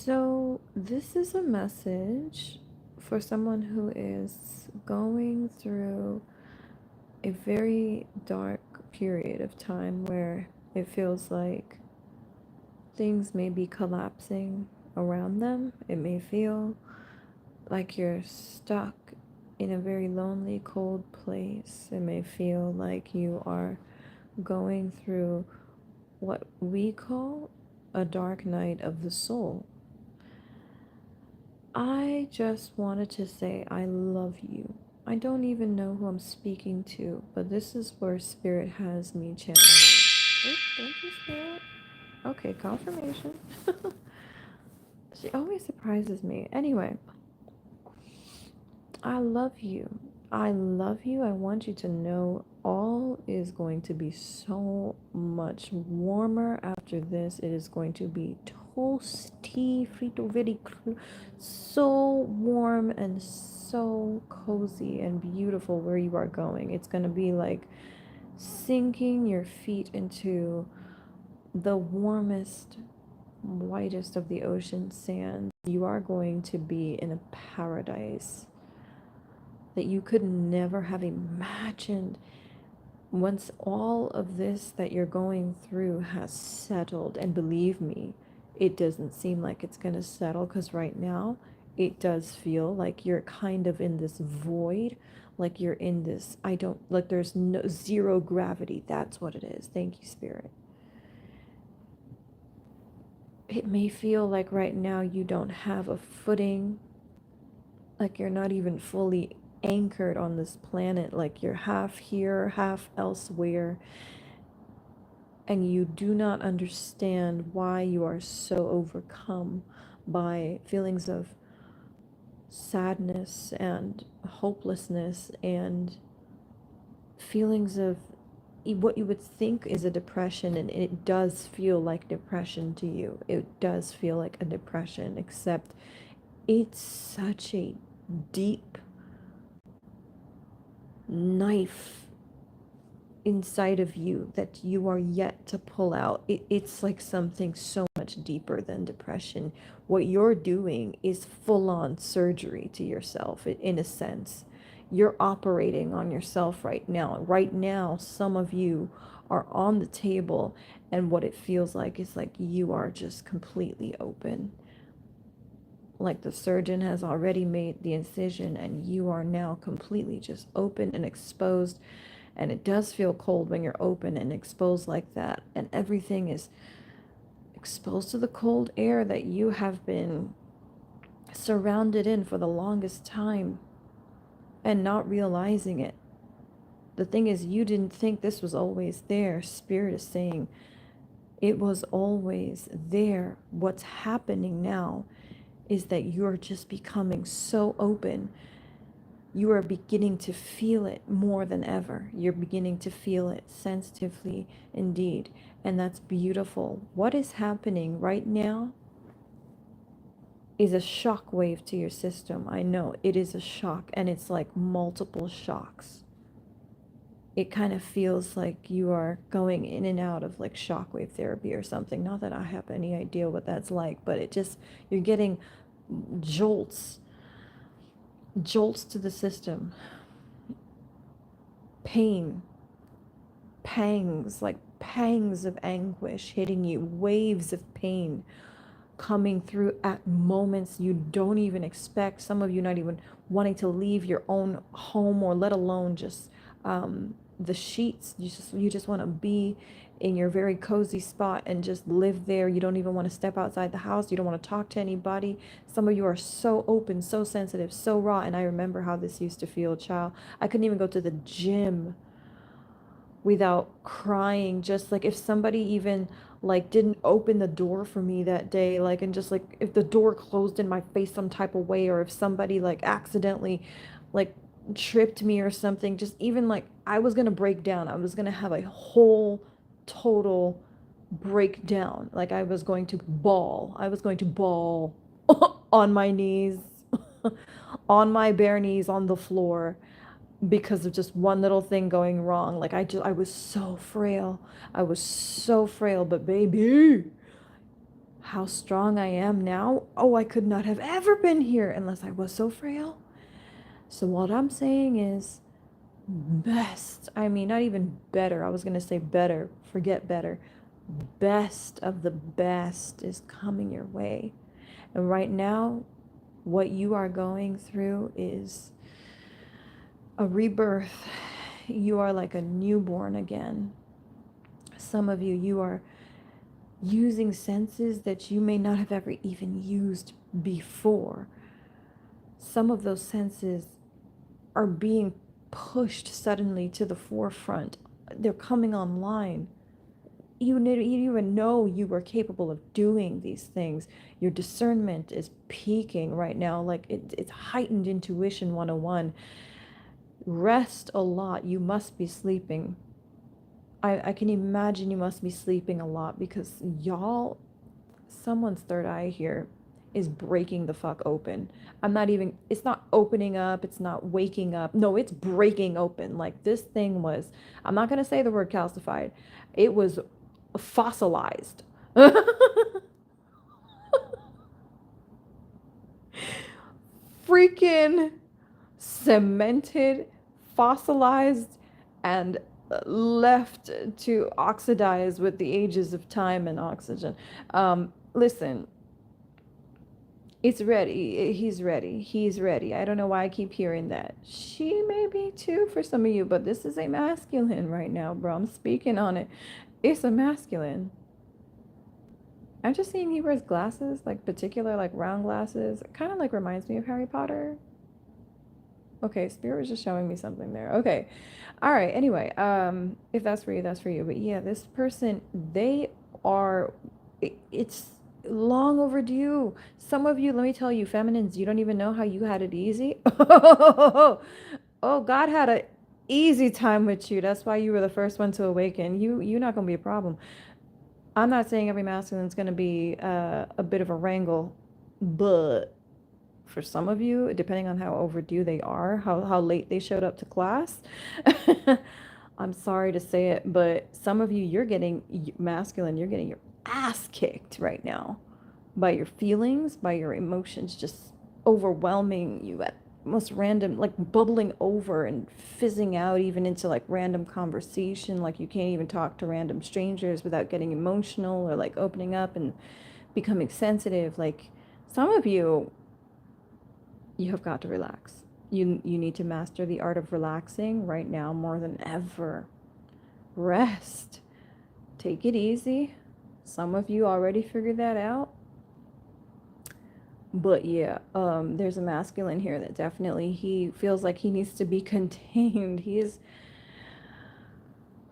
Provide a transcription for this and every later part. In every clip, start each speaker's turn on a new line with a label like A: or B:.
A: So, this is a message for someone who is going through a very dark period of time where it feels like things may be collapsing around them. It may feel like you're stuck in a very lonely, cold place. It may feel like you are going through what we call a dark night of the soul. I just wanted to say I love you. I don't even know who I'm speaking to, but this is where Spirit has me channeling. Oh, thank you, Spirit. Okay, confirmation. She always surprises me. Anyway, I love you. I love you. I want you to know all is going to be so much warmer after this. It is going to be toasty, frito, very so warm and so cozy and beautiful where you are going. It's going to be like sinking your feet into the warmest, whitest of the ocean sand. You are going to be in a paradise that you could never have imagined. Once all of this that you're going through has settled, and believe me, it doesn't seem like it's going to settle, because right now it does feel like you're kind of in this void, like you're in this, I don't, like there's no zero gravity. That's what it is. Thank you, Spirit. It may feel like right now you don't have a footing, like you're not even fully anchored on this planet, like you're half here, half elsewhere, and you do not understand why you are so overcome by feelings of sadness and hopelessness and feelings of what you would think is a depression, and it does feel like depression to you. It does feel like a depression, except it's such a deep knife inside of you that you are yet to pull out. It's like something so much deeper than depression. What you're doing is full on surgery to yourself, in a sense. You're operating on yourself right now. Right now, some of you are on the table, and what it feels like is like you are just completely open. Like the surgeon has already made the incision, and you are now completely just open and exposed. And it does feel cold when you're open and exposed like that. And everything is exposed to the cold air that you have been surrounded in for the longest time and not realizing it. The thing is, you didn't think this was always there. Spirit is saying it was always there. What's happening now is that you're just becoming so open. You are beginning to feel it more than ever. You're beginning to feel it sensitively indeed. And that's beautiful. What is happening right now is a shock wave to your system. I know it is a shock, and it's like multiple shocks. It kind of feels like you are going in and out of like shockwave therapy or something. Not that I have any idea what that's like, but it just, you're getting jolts, jolts to the system, pain, pangs, like pangs of anguish hitting you, waves of pain coming through at moments you don't even expect. Some of you not even wanting to leave your own home, or let alone just the sheets. You just want to be in your very cozy spot and just live there. You don't even want to step outside the house. You don't want to talk to anybody. Some of you are so open, so sensitive, so raw. And I remember how this used to feel, child. I couldn't even go to the gym without crying. Just like if somebody even like didn't open the door for me that day, like, and just like if the door closed in my face some type of way, or if somebody like accidentally like tripped me or something, just even like I was gonna break down. I was gonna have a whole total breakdown. Like I was going to bawl. I was going to bawl on my knees, on my bare knees on the floor, because of just one little thing going wrong. Like I was so frail. I was so frail, but baby, how strong I am now. Oh, I could not have ever been here unless I was so frail. So what I'm saying is best. I mean, not even better. I was going to say better. Forget better. Best of the best is coming your way. And right now, what you are going through is a rebirth. You are like a newborn again. Some of you, you are using senses that you may not have ever even used before. Some of those senses are being pushed suddenly to the forefront. They're coming online. You didn't even know you were capable of doing these things. Your discernment is peaking right now. Like it's heightened intuition 101. Rest a lot. You must be sleeping. I can imagine you must be sleeping a lot because y'all, someone's third eye here is breaking the fuck open. I'm not even, it's not opening up, it's not waking up. No, it's breaking open. Like this thing was, I'm not going to say the word calcified. It was fossilized. Freaking cemented, fossilized, and left to oxidize with the ages of time and oxygen. Listen, it's ready. He's ready. He's ready. I don't know why I keep hearing that. She may be too for some of you, but this is a masculine right now, bro. I'm speaking on it. It's a masculine. I'm just seeing he wears glasses, like particular, like round glasses. Kind of like reminds me of Harry Potter. Okay, Spirit was just showing me something there. Okay. All right. Anyway, if that's for you, that's for you. But yeah, this person, they are, it's long overdue. Some of you, let me tell you, feminines, you don't even know how you had it easy. Oh, God had a easy time with you. That's why you were the first one to awaken. You're not going to be a problem. I'm not saying every masculine's going to be a bit of a wrangle, but for some of you, depending on how overdue they are, how late they showed up to class, I'm sorry to say it, but some of you, you're getting masculine, you're getting your ass kicked right now by your feelings, by your emotions, just overwhelming you at most random, like bubbling over and fizzing out even into like random conversation. Like you can't even talk to random strangers without getting emotional or like opening up and becoming sensitive. Like some of you, you have got to relax. You need to master the art of relaxing right now more than ever. Rest. Take it easy. Some of you already figured that out. But yeah, there's a masculine here that definitely he feels like he needs to be contained. He's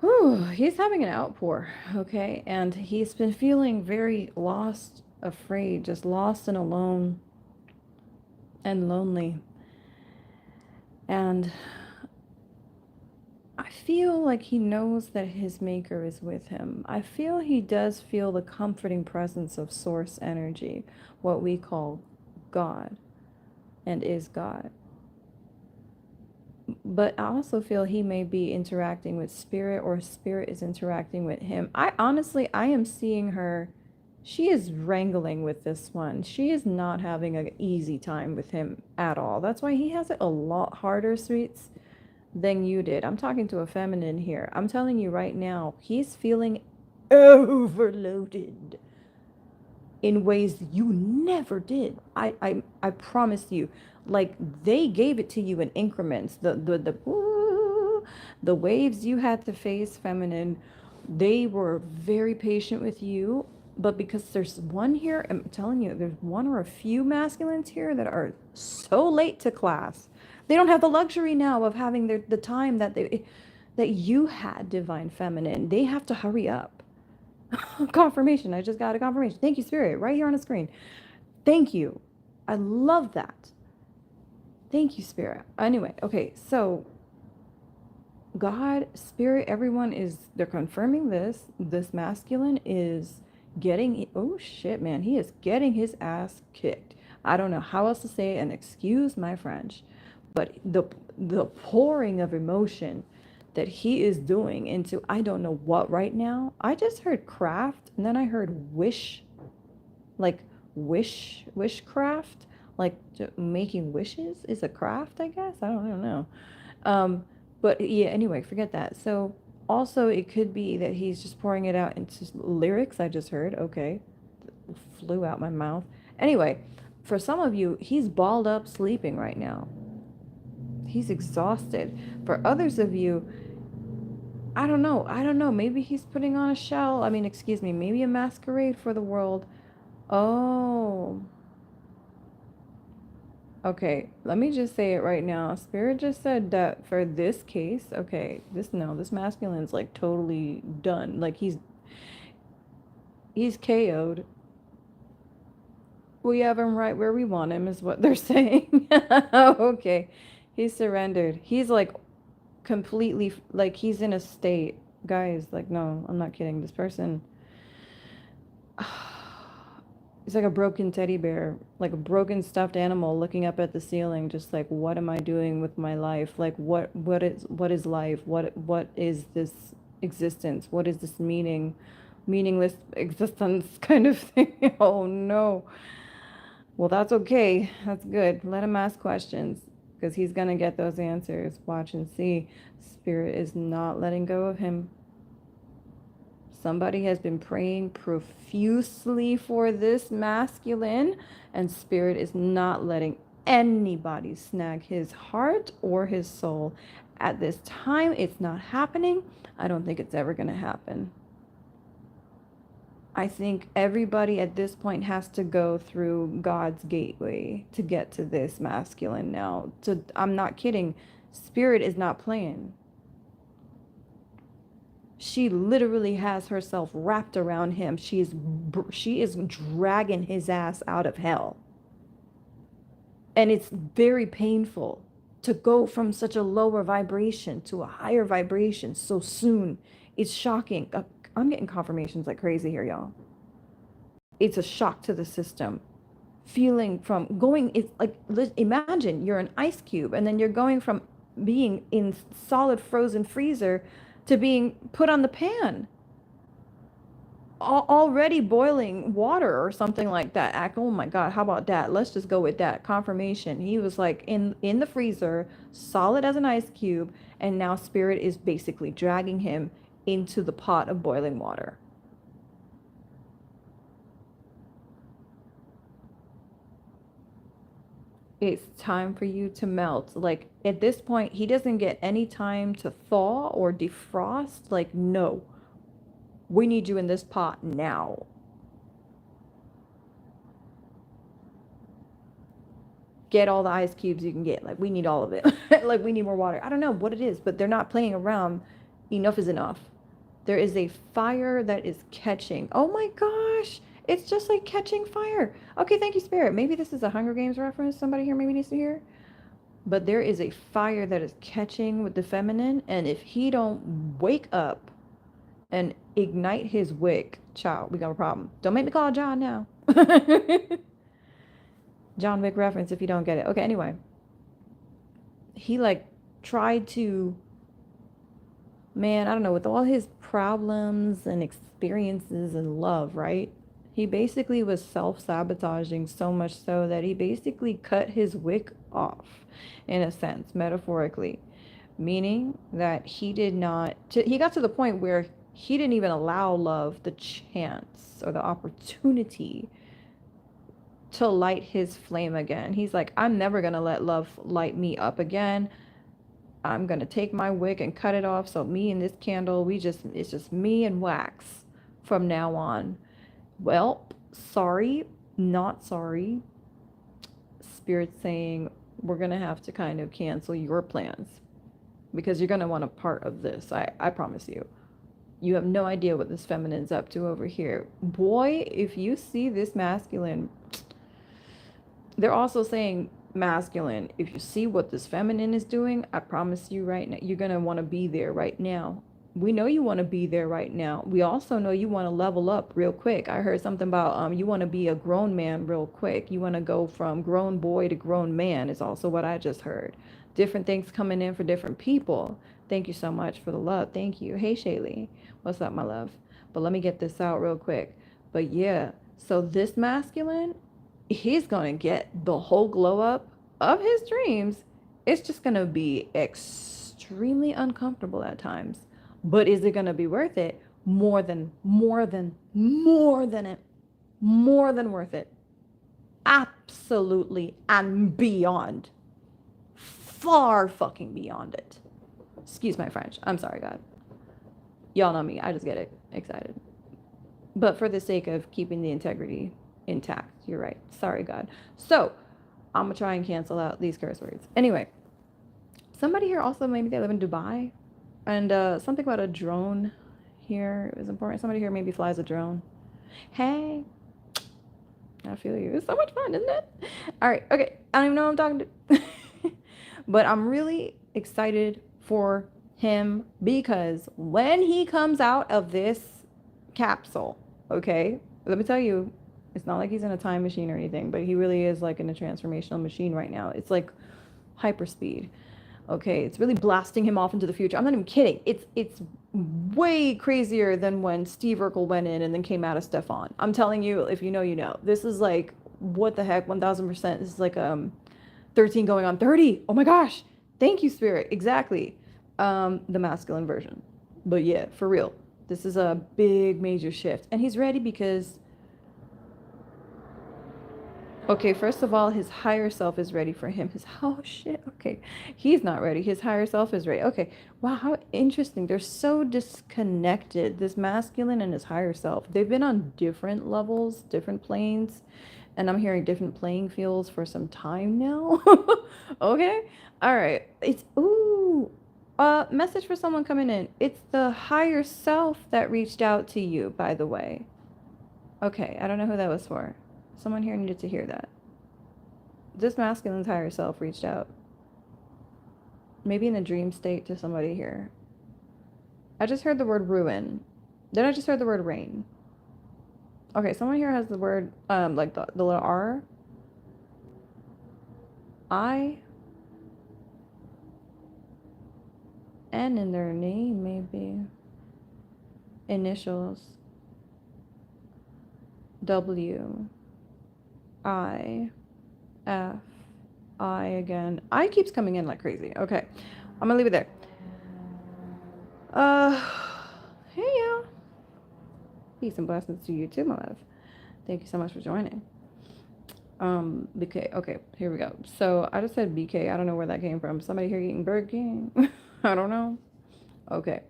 A: having an outpour, okay? And he's been feeling very lost, afraid, just lost and alone and lonely. And I feel like he knows that his maker is with him. I feel he does feel the comforting presence of source energy, what we call God and is God. But I also feel he may be interacting with spirit or spirit is interacting with him. I am seeing her. She is wrangling with this one. She is not having an easy time with him at all. That's why he has it a lot harder, sweets, than you did. I'm talking to a feminine here. I'm telling you right now, he's feeling overloaded in ways you never did. I promise you. Like they gave it to you in increments. The waves you had to face, feminine, they were very patient with you. But because there's one here, I'm telling you, there's one or a few masculines here that are so late to class. They don't have the luxury now of having the time that you had, divine feminine. They have to hurry up. Confirmation. I just got a confirmation. Thank you, Spirit, right here on the screen. Thank you. I love that. Thank you, Spirit. Anyway, okay, so God, Spirit, everyone they're confirming this masculine is getting, oh shit, man, he is getting his ass kicked. I don't know how else to say it, and excuse my French, but the pouring of emotion that he is doing into, I don't know what right now. I just heard craft, and then I heard wish. like wishcraft, like making wishes is a craft, I guess. I don't know. Um, but yeah, anyway, forget that. So also it could be that he's just pouring it out into lyrics I just heard. Okay, flew out my mouth. Anyway, for some of you, he's balled up sleeping right now. He's exhausted. For others of you, I don't know. I don't know. Maybe he's putting on a shell. I mean, excuse me, maybe a masquerade for the world. Oh, okay. Let me just say it right now. Spirit just said that for this case, okay, this masculine's like totally done. Like he's KO'd. We have him right where we want him, is what they're saying. Okay. He's surrendered. He's like completely, like, he's in a state. Guys, like, no, I'm not kidding. This person, he's like a broken teddy bear, like a broken stuffed animal looking up at the ceiling, just like, what am I doing with my life? Like, what is life? What is this existence? What is this meaningless existence kind of thing? Oh no. Well, that's okay. That's good. Let him ask questions because he's going to get those answers. Watch and see. Spirit is not letting go of him. Somebody has been praying profusely for this masculine, and Spirit is not letting anybody snag his heart or his soul. At this time, it's not happening. I don't think it's ever going to happen. I think everybody at this point has to go through God's gateway to get to this masculine now. I'm not kidding. Spirit is not playing. She literally has herself wrapped around him. She is dragging his ass out of hell. And it's very painful to go from such a lower vibration to a higher vibration so soon. It's shocking. I'm getting confirmations like crazy here, y'all. It's a shock to the system. Feeling from going, it's like, imagine you're an ice cube and then you're going from being in solid frozen freezer to being put on the pan. Already boiling water or something like that. Oh my God, how about that? Let's just go with that. Confirmation. He was like in the freezer, solid as an ice cube, and now Spirit is basically dragging him into the pot of boiling water. It's time for you to melt. Like at this point, he doesn't get any time to thaw or defrost. Like, no, we need you in this pot now. Get all the ice cubes you can get. Like, we need all of it. Like, we need more water. I don't know what it is, but they're not playing around. Enough is enough. There is a fire that is catching. Oh my gosh. It's just like catching fire. Okay, thank you, Spirit. Maybe this is a Hunger Games reference somebody here maybe needs to hear. But there is a fire that is catching with the feminine, and if he don't wake up and ignite his wick, child, we got a problem. Don't make me call John now. John Wick reference if you don't get it. Okay, anyway. He like tried to, man, I don't know, with all his problems and experiences and love, right? He basically was self-sabotaging so much so that he basically cut his wick off, in a sense, metaphorically. Meaning that he did not, he got to the point where he didn't even allow love the chance or the opportunity to light his flame again. He's like, I'm never going to let love light me up again. I'm going to take my wick and cut it off. So me and this candle, it's just me and wax from now on. Well, sorry, not sorry. Spirit's saying we're going to have to kind of cancel your plans because you're going to want a part of this. I promise you. You have no idea what this feminine's up to over here. Boy, if you see this masculine, they're also saying masculine. If you see what this feminine is doing, I promise you right now, you're going to want to be there right now. We know you want to be there right now. We also know you want to level up real quick. I heard something about you want to be a grown man real quick. You want to go from grown boy to grown man is also what I just heard. Different things coming in for different people. Thank you so much for the love. Thank you. Hey, Shaylee. What's up, my love? But let me get this out real quick. But yeah, So this masculine, he's going to get the whole glow up of his dreams. It's just going to be extremely uncomfortable at times. But is it going to be worth it? More than worth it. Absolutely and beyond. Far fucking beyond it. Excuse my French. I'm sorry, God. Y'all know me. I just get excited. But for the sake of keeping the integrity intact, you're right. Sorry, God. So, I'm going to try and cancel out these curse words. Anyway, somebody here also, maybe they live in Dubai. And something about a drone here is important. Somebody here maybe flies a drone. Hey, I feel you. It's so much fun, isn't it? All right. Okay. I don't even know who I'm talking to. But I'm really excited for him because when he comes out of this capsule, okay, let me tell you, it's not like he's in a time machine or anything, but he really is like in a transformational machine right now. It's like hyperspeed. Okay, it's really blasting him off into the future. I'm not even kidding. It's way crazier than when Steve Urkel went in and then came out of Stefan. I'm telling you, if you know, you know. This is like, what the heck, 1000%. This is like 13 going on 30. Oh my gosh. Thank you, Spirit. Exactly. The masculine version. But yeah, for real. This is a big major shift. And he's ready because, okay, first of all, his higher self is ready for him. Oh shit, okay. He's not ready. His higher self is ready. Okay, wow, how interesting. They're so disconnected, this masculine and his higher self. They've been on different levels, different planes, and I'm hearing different playing fields for some time now. Okay, all right. It's, ooh, message for someone coming in. It's the higher self that reached out to you, by the way. Okay, I don't know who that was for. Someone here needed to hear that. This masculine's higher self reached out. Maybe in a dream state to somebody here. I just heard the word ruin. Then I just heard the word rain. Okay, someone here has the word, like the little R. I. N in their name, maybe. Initials. W. I. F. I again. I keeps coming in like crazy. Okay. I'm gonna leave it there. Hey y'all. Peace and blessings to you too, my love. Thank you so much for joining. BK. Okay, here we go. So I just said BK. I don't know where that came from. Somebody here eating Burger King? I don't know. Okay.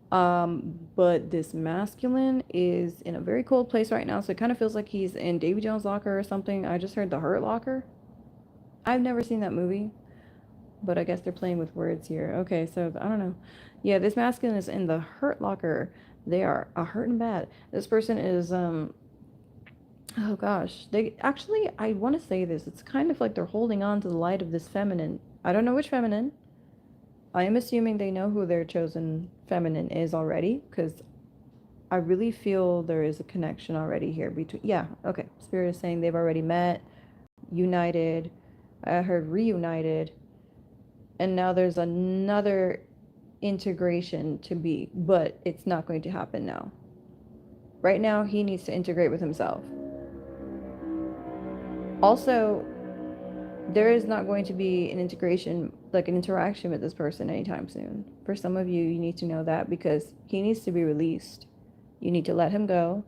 A: But this masculine is in a very cold place right now, so it kind of feels like he's in Davy Jones' locker or something. I just heard the Hurt Locker. I've never seen that movie, but I guess they're playing with words here. Okay, so I don't know. Yeah, this masculine is in the Hurt Locker. They are hurting bad. This person is, oh gosh. They actually, I want to say this. It's kind of like they're holding on to the light of this feminine. I don't know which feminine. I am assuming they know who their chosen feminine is already, because I really feel there is a connection already here between, yeah, okay. Spirit is saying they've already met, united. I heard reunited, and now there's another integration to be, but it's not going to happen now. Right now, he needs to integrate with himself. Also, there is not going to be an integration, like an interaction with this person anytime soon. For some of you, you need to know that because he needs to be released. You need to let him go.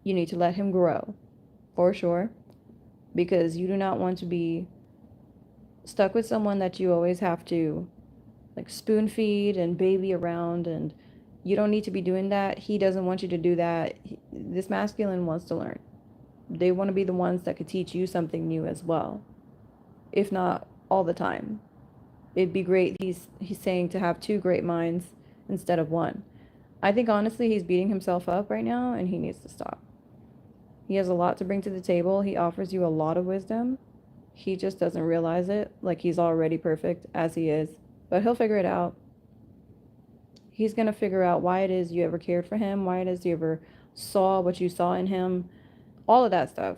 A: You need to let him grow, for sure, because you do not want to be stuck with someone that you always have to like spoon feed and baby around, and you don't need to be doing that. He doesn't want you to do that. This masculine wants to learn. They want to be the ones that could teach you something new as well, if not all the time. It'd be great, he's saying, to have two great minds instead of one. I think honestly he's beating himself up right now, and he needs to stop. He has a lot to bring to the table. He offers you a lot of wisdom. He just doesn't realize it, like he's already perfect as he is. But he'll figure it out. He's going to figure out why it is you ever cared for him, why it is you ever saw what you saw in him, all of that stuff.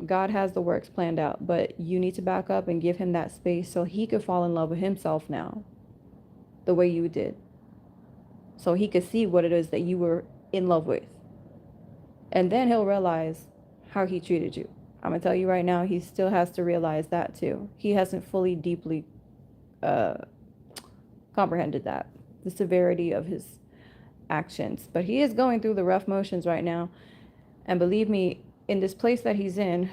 A: God has the works planned out, but you need to back up and give him that space so he could fall in love with himself now, the way you did. So he could see what it is that you were in love with. And then he'll realize
B: how he treated you. I'm gonna tell you right now, he still has to realize that too. He hasn't fully, deeply uh, comprehended that, the severity of his actions. But he is going through the rough motions right now. And believe me, in this place that he's in,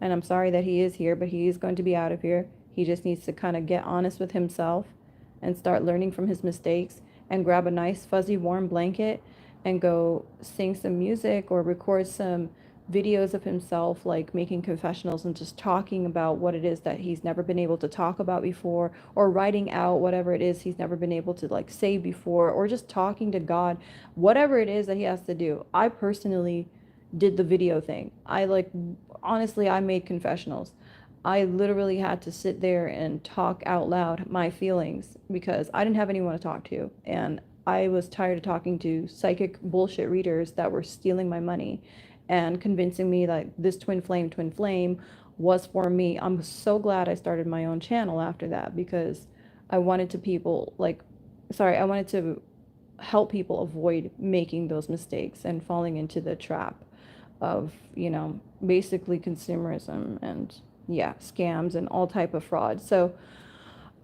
B: and I'm sorry that he is here, but he is going to be out of here. He just needs to kind of get honest with himself and start learning from his mistakes and grab a nice, fuzzy, warm blanket and go sing some music or record some videos of himself, like making confessionals and just talking about what it is that he's never been able to talk about before, or writing out whatever it is he's never been able to like say before, or just talking to God, whatever it is that he has to do. I personally did the video thing. I like, honestly, I made confessionals. I literally had to sit there and talk out loud my feelings because I didn't have anyone to talk to. And I was tired of talking to psychic bullshit readers that were stealing my money and convincing me that this twin flame was for me. I'm so glad I started my own channel after that, because I wanted to people like, sorry, I wanted to help people avoid making those mistakes and falling into the trap of, you know, basically consumerism and, yeah, scams and all type of fraud. So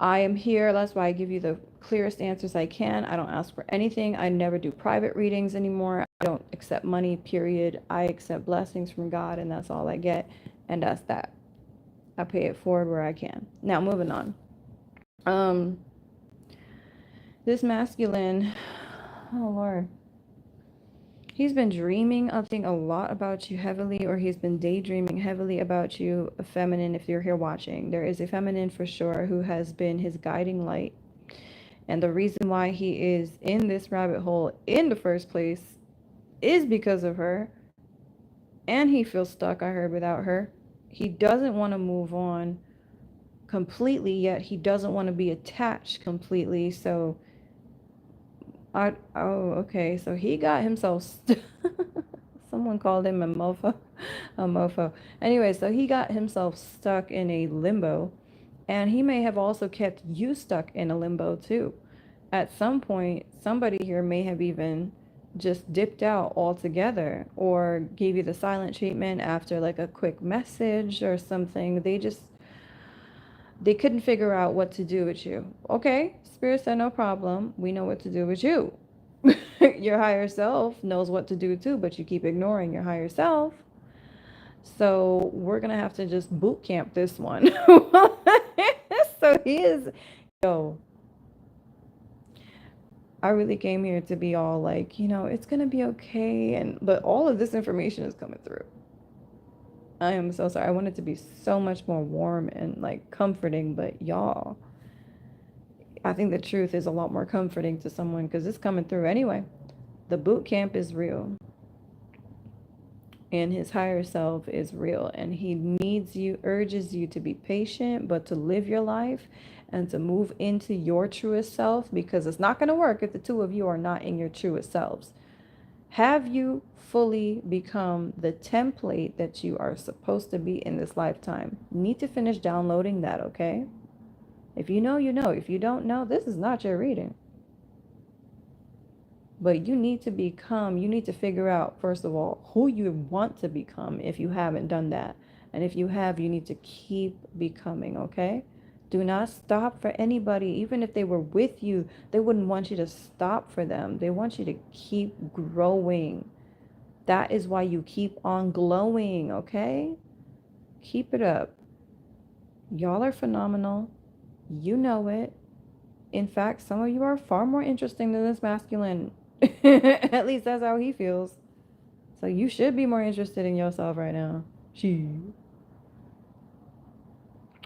B: I am here. That's why I give you the clearest answers I can. I don't ask for anything. I never do private readings anymore. I don't accept money, period. I accept blessings from God, and that's all I get. And that's that. I pay it forward where I can. Now, moving on. Um, this masculine, oh Lord. He's been dreaming, I think, a lot about you heavily, or he's been daydreaming heavily about you, a feminine, if you're here watching. There is a feminine for sure who has been his guiding light. And the reason why he is in this rabbit hole in the first place is because of her. And he feels stuck, I heard, without her. He doesn't want to move on completely, yet he doesn't want to be attached completely. So okay. So he got himself. Someone called him a mofo. A mofo. Anyway, so he got himself stuck in a limbo, and he may have also kept you stuck in a limbo too. At some point, somebody here may have even just dipped out altogether or gave you the silent treatment after like a quick message or something. They couldn't figure out what to do with you. Okay, Spirit said no problem. We know what to do with you. Your higher self knows what to do too, but you keep ignoring your higher self. So we're gonna have to just boot camp this one. So he is, yo, I really came here to be all like, you know, it's gonna be okay, and but all of this information is coming through. I am so sorry. I want it to be so much more warm and like comforting, but y'all, I think the truth is a lot more comforting to someone because it's coming through anyway. The boot camp is real, and his higher self is real, and he needs you, urges you to be patient, but to live your life and to move into your truest self, because it's not going to work if the two of you are not in your truest selves. Have you fully become the template that you are supposed to be in this lifetime? You need to finish downloading that, okay? If you know, you know. If you don't know, this is not your reading. But you need to become, you need to figure out, first of all, who you want to become if you haven't done that. And if you have, you need to keep becoming, okay? Do not stop for anybody. Even if they were with you, they wouldn't want you to stop for them. They want you to keep growing. That is why you keep on glowing, okay? Keep it up. Y'all are phenomenal. You know it. In fact, some of you are far more interesting than this masculine. At least that's how he feels. So you should be more interested in yourself right now. She.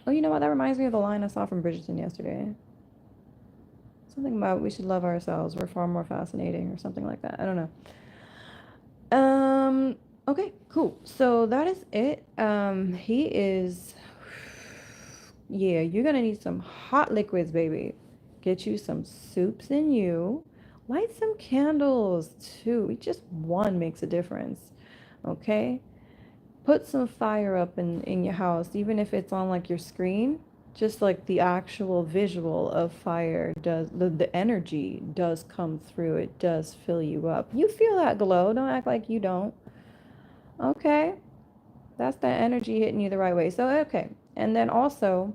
B: Oh, you know what? That reminds me of the line I saw from Bridgerton yesterday. Something about we should love ourselves. We're far more fascinating or something like that. I don't know. Okay, cool. So that is it. He is, yeah, you're gonna need some hot liquids, baby. Get you some soups in you. Light some candles too. Just one makes a difference. Okay? Put some fire up in your house, even if it's on like your screen. Just like the actual visual of fire does, the energy does come through. It does fill you up. You feel that glow. Don't act like you don't. Okay. That's that energy hitting you the right way. So, okay. And then also,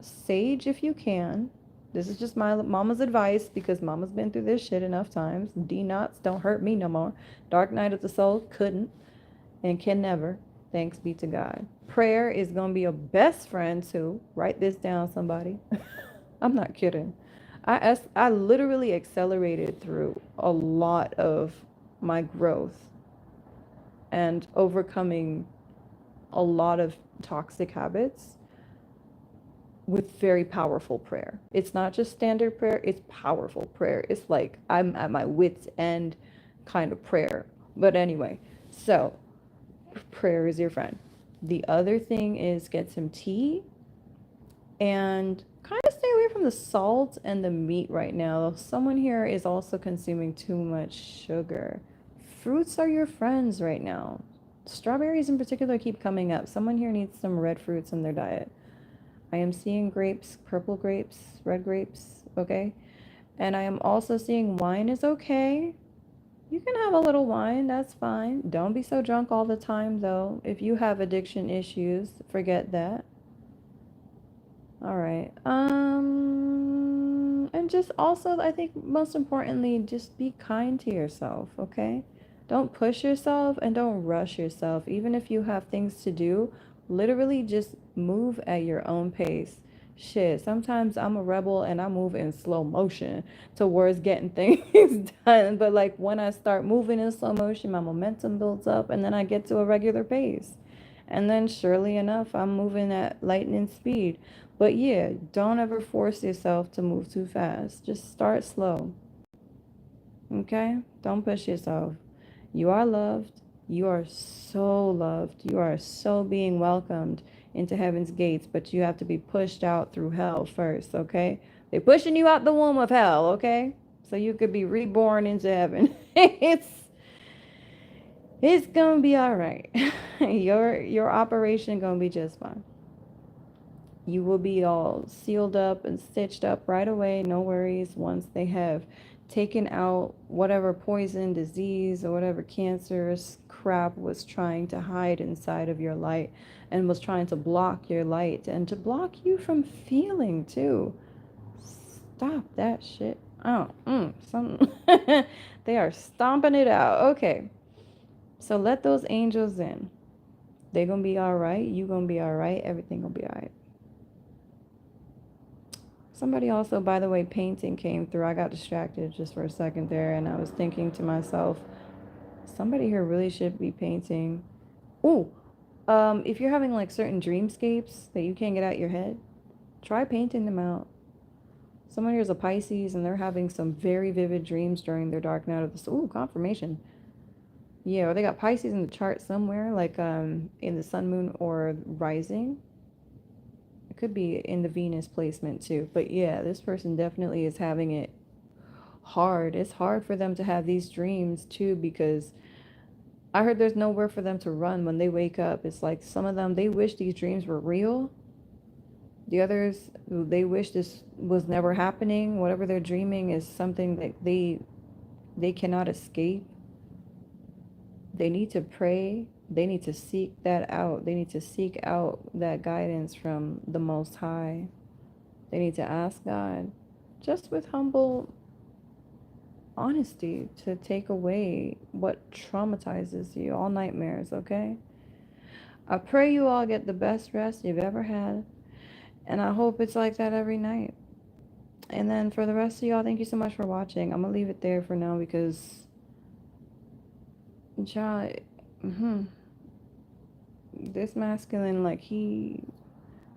B: sage if you can. This is just my mama's advice because mama's been through this shit enough times. DNOTS don't hurt me no more. Dark night of the soul couldn't and can never. Thanks be to God. Prayer is going to be your best friend too. Write this down, somebody. I'm not kidding. I literally accelerated through a lot of my growth and overcoming a lot of toxic habits with very powerful prayer. It's not just standard prayer, it's powerful prayer. It's like I'm at my wits' end kind of prayer. But anyway, so prayer is your friend. The other thing is get some tea and kind of stay away from the salt and the meat right now. Someone here is also consuming too much sugar. Fruits are your friends right now. Strawberries in particular keep coming up. Someone here needs some red fruits in their diet. I am seeing grapes, purple grapes, red grapes, okay? And I am also seeing wine is okay. You can have a little wine, that's fine. Don't be so drunk all the time though. If you have addiction issues, forget that. All right. And just also, I think most importantly, just be kind to yourself, okay? Don't push yourself and don't rush yourself. Even if you have things to do, literally just move at your own pace. Shit, sometimes I'm a rebel and I move in slow motion towards getting things done. But like when I start moving in slow motion, my momentum builds up and then I get to a regular pace. And then surely enough, I'm moving at lightning speed. But yeah, don't ever force yourself to move too fast. Just start slow. Okay? Don't push yourself. You are loved. You are so loved. You are so being welcomed into heaven's gates, but you have to be pushed out through hell first, okay? They're pushing you out the womb of hell, okay? So you could be reborn into heaven. It's gonna be all right. Your operation gonna be just fine. You will be all sealed up and stitched up right away, no worries, once they have taken out whatever poison, disease, or whatever cancerous crap was trying to hide inside of your light and was trying to block your light and to block you from feeling too. Stop that shit. Oh, some they are stomping it out. Okay. So let those angels in. They're gonna be all right. You gonna be all right. Everything gonna be all right. Somebody also, by the way, painting came through. I got distracted just for a second there, and I was thinking to myself, somebody here really should be painting. Ooh, if you're having like certain dreamscapes that you can't get out your head, try painting them out. Someone here is a Pisces, and they're having some very vivid dreams during their dark night of the soul. Ooh, confirmation. Yeah, or they got Pisces in the chart somewhere, like in the sun, moon, or rising. It could be in the Venus placement too. But yeah, this person definitely is having it hard. It's hard for them to have these dreams too because I heard there's nowhere for them to run when they wake up. It's like some of them, they wish these dreams were real. The others, they wish this was never happening. Whatever they're dreaming is something that they cannot escape. They need to pray. They need to seek that out. They need to seek out that guidance from the Most High. They need to ask God, just with humble honesty, to take away what traumatizes you, all nightmares, okay? I pray you all get the best rest you've ever had, and I hope it's like that every night. And then for the rest of y'all, thank you so much for watching. I'm gonna leave it there for now because, y'all, this masculine, like, he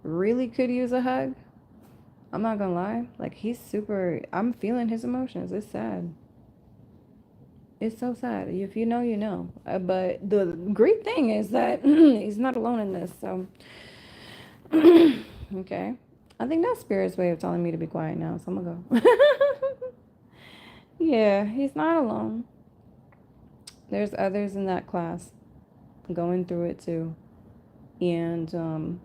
B: really could use a hug. I'm not gonna lie. Like, he's super, I'm feeling his emotions. It's sad. It's so sad. If you know, you know. But the great thing is that he's not alone in this. So, okay. I think that's Spirit's way of telling me to be quiet now. So I'm gonna go. Yeah, he's not alone. There's others in that class going through it too. And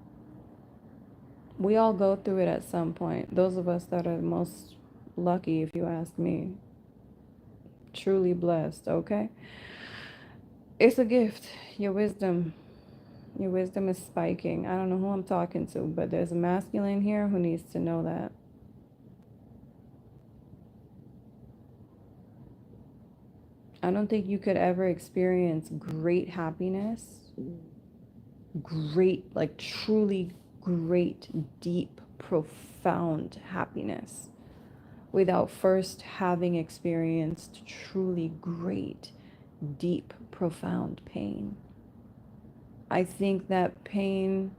B: we all go through it at some point. Those of us that are the most lucky, if you ask me. Truly blessed, okay? It's a gift. Your wisdom. Your wisdom is spiking. I don't know who I'm talking to, but there's a masculine here who needs to know that. I don't think you could ever experience great happiness, great, like truly great, deep, profound happiness without first having experienced truly great, deep, profound pain. I think that pain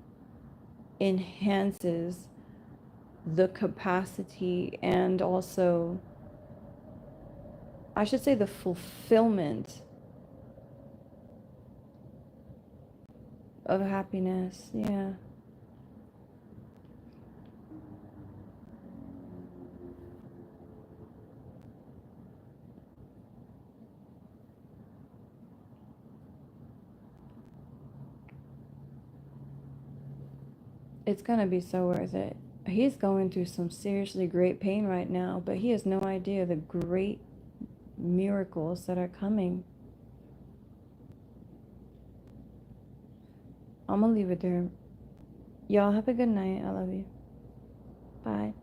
B: enhances the capacity and also, I should say, the fulfillment of happiness. Yeah. It's gonna be so worth it. He's going through some seriously great pain right now, but he has no idea the great miracles that are coming. I'm gonna leave it there. Y'all have a good night. I love you. Bye.